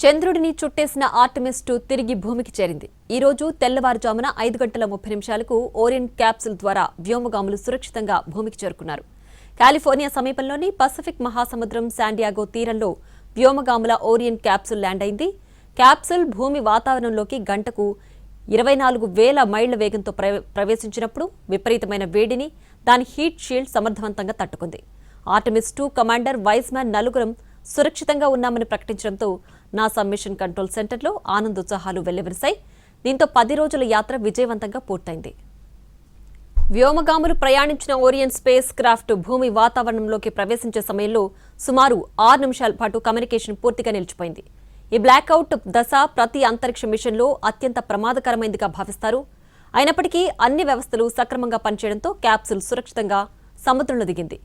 చంద్రుడిని చుట్టేసిన ఆర్టెమిస్ 2 తిరిగి భూమికి చేరింది. ఈ రోజు తెల్లవారుజామున 5:30 ఓరియన్ క్యాప్సూల్ ద్వారా వ్యోమగాములు సురక్షితంగా భూమికి చేరుకున్నారు. కాలిఫోర్నియా సమీపంలోని పసిఫిక్ మహాసముద్రం శాండియాగో తీరంలో వ్యోమగాముల ఓరియన్ క్యాప్సూల్ ల్యాండ్ అయింది. క్యాప్సూల్ భూమి వాతావరణంలోకి గంటకు 24,000 మైళ్ల వేగంతో ప్రవేశించినప్పుడు విపరీతమైన వేడిని దాని హీట్ షీల్డ్ సమర్థవంతంగా తట్టుకుంది. ఆర్టెమిస్ 2 కమాండర్ వైస్మ్యాన్ నలుగురం సురక్షితంగా ఉన్నామని ప్రకటించడంతో నాసా మిషన్ కంట్రోల్ సెంటర్లో ఆనందోత్సాహాలు వెల్లివిరిశాయి. దీంతో 10 రోజుల యాత్ర విజయవంతంగా పూర్తయింది. వ్యోమగాములు ప్రయాణించిన ఓరియన్ స్పేస్ క్రాఫ్ట్ భూమి వాతావరణంలోకి ప్రవేశించే సమయంలో సుమారు 6 నిమిషాల పాటు కమ్యూనికేషన్ పూర్తిగా నిలిచిపోయింది. ఈ బ్లాక్అవుట్ దశ ప్రతి అంతరిక్ష మిషన్లో అత్యంత ప్రమాదకరమైనదిగా భావిస్తారు. అయినప్పటికీ అన్ని వ్యవస్థలు సక్రమంగా పనిచేయడంతో క్యాప్సూల్ సురక్షితంగా సముద్రంలో దిగింది.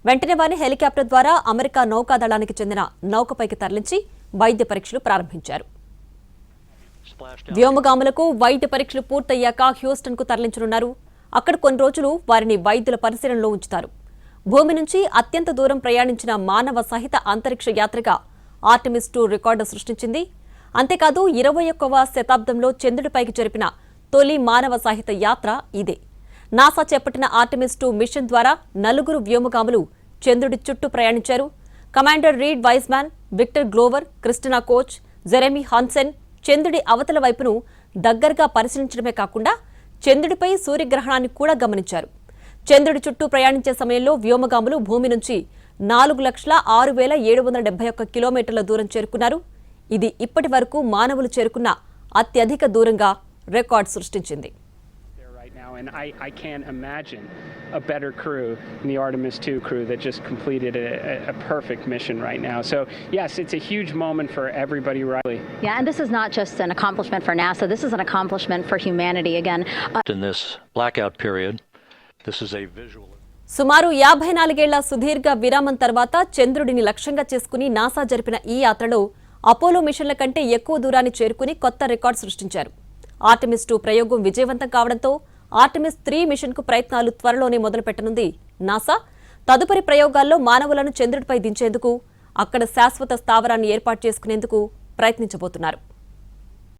వెంటనే వారిని హెలికాప్టర్ ద్వారా అమెరికా నౌకాదళానికి చెందిన నౌకపైకి తరలించి వైద్య పరీక్షలు ప్రారంభించారు. వ్యోమగాములకు వైద్య పరీక్షలు పూర్తయ్యాక హ్యూస్టన్కు తరలించనున్నారు. అక్కడ కొన్ని రోజులు వారిని వైద్యుల పరిశీలనలో ఉంచుతారు. భూమి నుంచి అత్యంత దూరం ప్రయాణించిన మానవ సహిత అంతరిక్ష యాత్రగా ఆర్టెమిస్ 2 రికార్డు సృష్టించింది. అంతేకాదు 21వ శతాబ్దంలో చంద్రుడిపైకి జరిపిన తొలి మానవ సహిత యాత్ర ఇదే. నాసా చేపట్టిన ఆర్టెమిస్ 2 మిషన్ ద్వారా 4 వ్యోమగాములు చంద్రుడి చుట్టూ ప్రయాణించారు. Commander Reid Wiseman, Victor Glover, Christina Koch, Jeremy Hansen చంద్రుడి అవతల వైపును దగ్గరగా పరిశీలించడమే కాకుండా చంద్రుడిపై సూర్యగ్రహణాన్ని కూడా గమనించారు. చంద్రుడి చుట్టూ ప్రయాణించే సమయంలో వ్యోమగాములు భూమి నుంచి 4,06,771 కిలోమీటర్ల దూరం చేరుకున్నారు. ఇది ఇప్పటి వరకు మానవులు చేరుకున్న అత్యధిక దూరంగా రికార్డు సృష్టించింది. And I can't imagine a better crew than the Artemis 2 crew that just completed a perfect mission right now. So yes, it's a huge moment for everybody, Riley. Yeah, and this is not just an accomplishment for NASA. This is an accomplishment for humanity again. In this blackout period, this is a visual. సుమారు 54 ఏళ్ల సుదీర్ఘ విరామం తర్వాత చంద్రుడిని లక్ష్యంగా చేసుకుని NASA జరిపిన ఈ యాత్రలో అపోలో మిషన్ల కంటే ఎక్కువ దూరాన్ని చేరుకుని కొత్త రికార్డు సృష్టించారు. ఆర్టెమిస్ 2 ప్రయోగం విజయవంతం కావడంతో ఆర్టెమిస్ 3 మిషన్కు ప్రయత్నాలు త్వరలోనే మొదలుపెట్టనుంది నాసా. తదుపరి ప్రయోగాల్లో మానవులను చంద్రుడిపై దించేందుకు, అక్కడ శాశ్వత స్థావరాన్ని ఏర్పాటు చేసుకునేందుకు ప్రయత్నించబోతున్నారు.